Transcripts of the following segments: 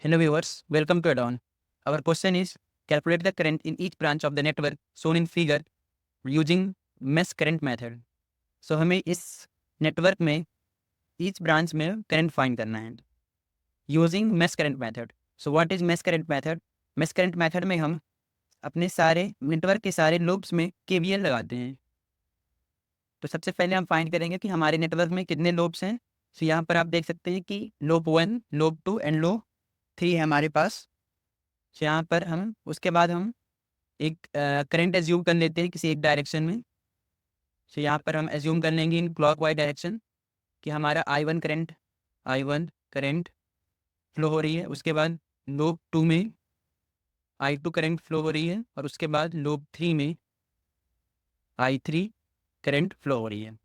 Hello viewers, welcome to add-on. Our question is calculate the current in each branch of the network shown in figure using mesh current method. So हमें इस network में each branch में current find करना है using mesh current method. So what is mesh current method? Mesh current method में हम अपने सारे नेटवर्क के सारे लूप्स में केवीएल लगाते हैं. तो सबसे पहले हम फाइंड करेंगे कि हमारे नेटवर्क में कितने लूप्स हैं. सो यहाँ पर आप देख सकते हैं कि लूप 1, लूप 2 एंड लूप 3 है हमारे पास. सो यहाँ पर हम उसके बाद हम एक करंट एज्यूम कर लेते हैं किसी एक डायरेक्शन में. सो यहाँ पर हम एज्यूम कर लेंगे इन क्लॉकवाइज डायरेक्शन कि हमारा आई वन करंट फ्लो हो रही है. उसके बाद लूप 2 में I2 करंट फ्लो हो रही है और उसके बाद लूप 3 में I3 करंट फ्लो हो रही है.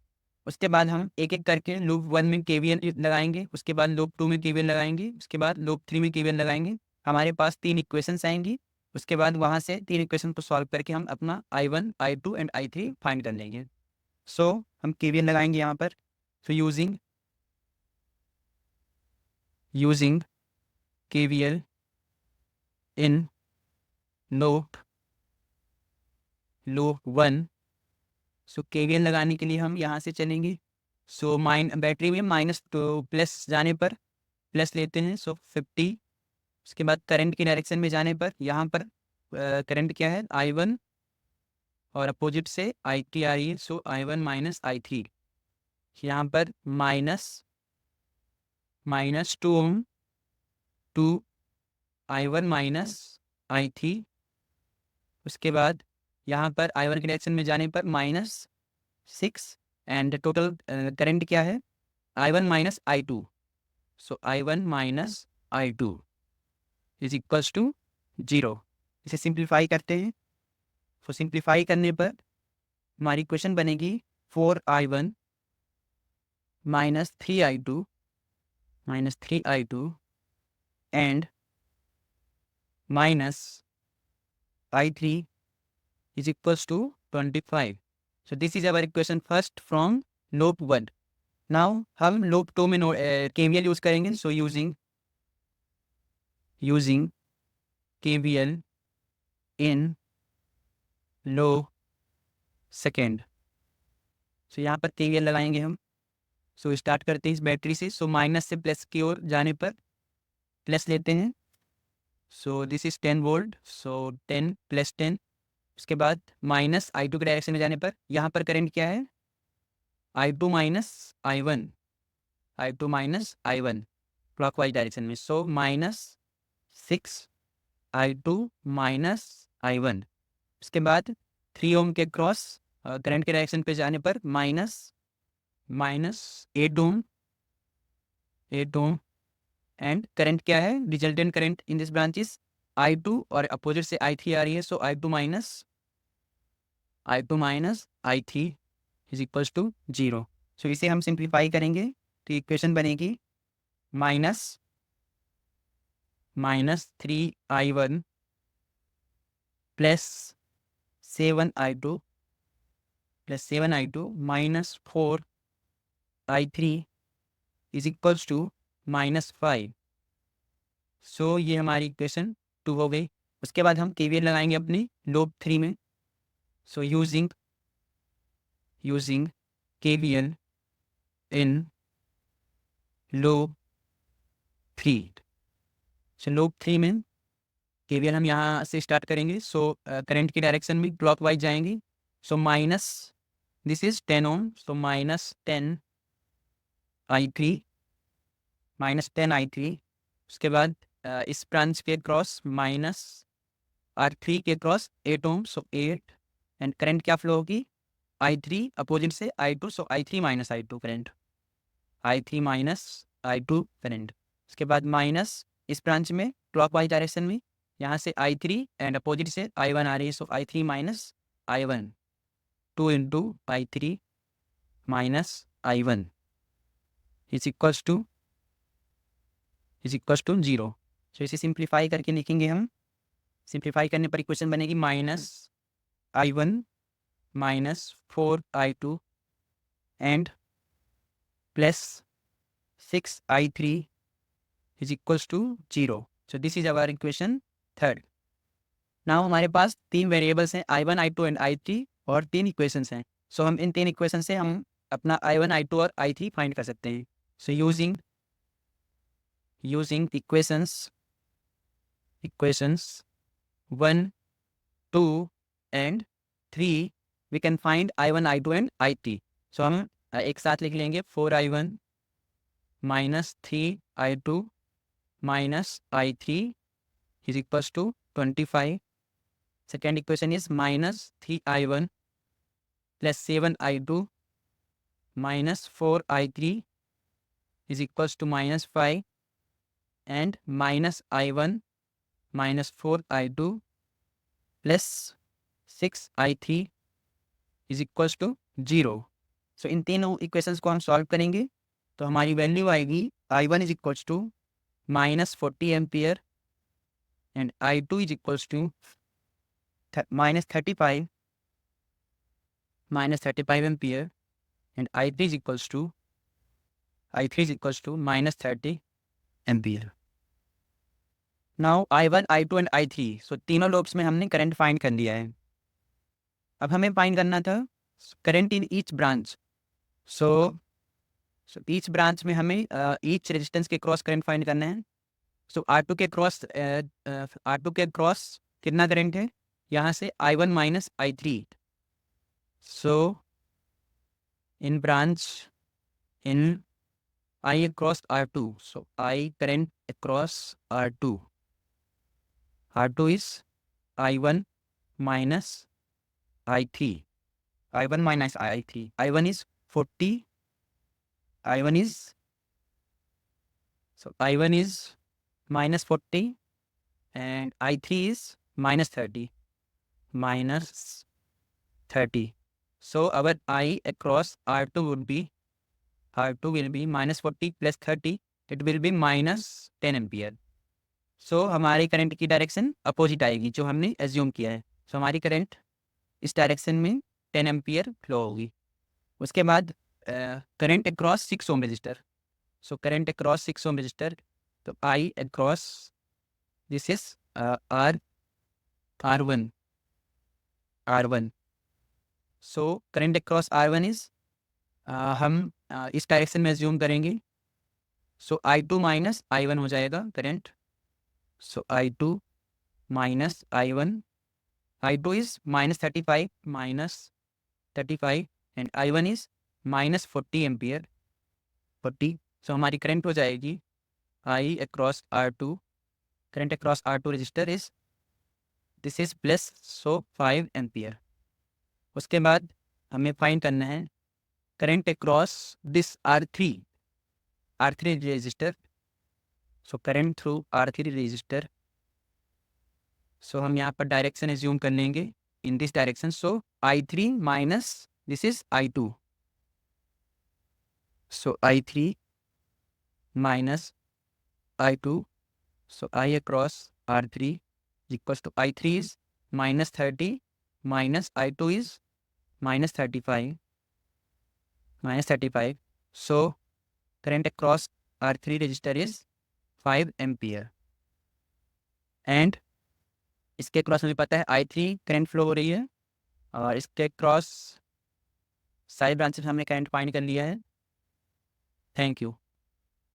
उसके बाद हम एक एक करके लूप 1 में केवीएल लगाएंगे, उसके बाद लूप 2 में केवीएल लगाएंगे, उसके बाद लूप 3 में केवीएल लगाएंगे. हमारे पास 3 इक्वेशंस आएंगी. उसके बाद वहाँ से 3 इक्वेशन को सॉल्व करके हम अपना I1, I2 and I3 find कर लेंगे. सो हम केवीएल लगाएंगे यहाँ पर. So using KVL in loop 1. So KVL लगाने के लिए हम यहाँ से चलेंगे. सो बैटरी में माइनस तो प्लस जाने पर प्लस लेते हैं. सो 50. उसके बाद करंट की डायरेक्शन में जाने पर यहाँ पर करंट क्या है I1 और अपोजिट से I3 आ रही है. सो I1 माइनस I3. यहाँ पर minus 2 Om to I1 minus I3. उसके बाद यहाँ पर I1 की डायरेक्शन में जाने पर -6 एंड टोटल करंट क्या है I1 minus I2. So I1 minus I2 is equals to 0. इसे सिंप्लीफाई करते हैं. तो सिंप्लीफाई करने पर हमारी इक्वेशन बनेगी 4I1 minus 3I2 and minus I3 is equals to 25. So this is our equation first from loop 1. Now हम loop 2 में KVL यूज करेंगे. So using KVL in loop second. So यहाँ पर KVL लगाएंगे हम. So स्टार्ट करते हैं इस बैटरी से. So माइनस से प्लस की ओर जाने पर प्लस लेते हैं. So this is 10 volt. So 10 plus 10. उसके बाद माइनस I2 के डायरेक्शन में जाने पर यहाँ पर करंट क्या है I2 minus I1 clockwise direction में. सो -6 I2 माइनस I1. उसके बाद 3 ओम के क्रॉस करंट के डायरेक्शन पे जाने पर -8 ओम एंड करंट क्या है resultant current in this branch is I2 और अपोजिट से I3 आ रही है. So I2 minus I3 is equals to 0. So इसे हम सिंप्लीफाई करेंगे तो इक्वेशन बनेगी -3I1 plus 7I2 minus 4I3 is equals to -5. So ये हमारी इक्वेशन 2 हो गई. उसके बाद हम केवीएल लगाएंगे अपनी लूप 3 में. So using KVL in loop 3. So loop 3 में केवीएल हम यहाँ से स्टार्ट करेंगे. सो करंट की डायरेक्शन में क्लॉकवाइज जाएंगे. So minus this is 10 ohm. So -10 I3. उसके बाद इस ब्रांच के क्रॉस -R3 के cross 8 ohm. So 8 and current क्या फ्लो होगी I3 अपोजिट से I2. So I3 minus I2 current. उसके बाद माइनस इस ब्रांच में क्लॉकवाइज डायरेक्शन में यहाँ से I3 एंड अपोजिट से I1 आ रही है. So I3 minus I1 2 into I3 minus I1 is equals to 0. So इसे सिंप्लीफाई करके लिखेंगे हम. सिंप्लीफाई करने पर इक्वेशन बनेगी -I1 minus 4I2 and plus 6I3 is equals to 0. So this is our equation third. Now हमारे पास 3 variables हैं I1, I2 एंड I3 और 3 इक्वेशंस हैं। सो हम इन 3 इक्वेशन से हम अपना I1, I2 और I3 फाइंड कर सकते हैं। So using equations 1, 2 and 3 we can find I1, I2 and I3। So हम एक साथ लिख लेंगे 4I1 minus 3I2 minus I3 is equals to 25. Second equation is minus 3I1 plus 7I2 minus 4I3 is equals to minus 5, and minus I1 minus 4I2 plus 6I3 is equals to 0. So इन तीनों equations को हम solve करेंगे तो हमारी value आएगी I1 is equals to minus 40 ampere and I2 is equals to minus 35 ampere, and I3 is equals to minus 30 ampere. Now I1, I2 and I3, so तीनों loops में हमने करंट फाइंड कर लिया है। अब हमें फाइंड करना था current in each branch. So each branch में हमें ईच रेजिस्टेंस के क्रॉस करंट फाइंड करना है। सो R2 के क्रॉस कितना करंट है, यहाँ से I1 minus I3। So in branch in I across R2, so I current across R2 is I1 minus I3, I1 is 40, I1 is minus 40 and I3 is minus 30, so our I across R2 will be minus 40 plus 30, it will be minus 10 ampere. So हमारी current की direction opposite आएगी जो हमने assume किया है। सो हमारी current इस direction में 10 एम्पियर फ्लो होगी। उसके बाद current across 6 ohm resistor. So current across 6 ohm resistor, तो I across this is R1। So current across R1 is हम इस डायरेक्शन में एज्यूम करेंगे। सो I2 माइनस I1 हो जाएगा current. So I2 minus I1, I2 is minus 35 and I1 is minus 40 ampere 40। So हमारी current हो जाएगी I across R2, current across R2 resistor is this is plus 5 ampere. उसके बाद हमें find करना है current across this R3 resistor. So current through R3 resistor, so हम यहाँ पर डायरेक्शन एज्यूम कर लेंगे in this direction. So I3 minus this is I2, so I3 minus I2, so I across R3 is equals to I3 is minus 30 minus I2 is minus 35, so current across R3 register is 5 ampere. And इसके cross हमें पता है I3 current flow हो रही है और इसके cross सारी ब्रांचेस हमने करंट फाइंड कर लिया है। Thank you.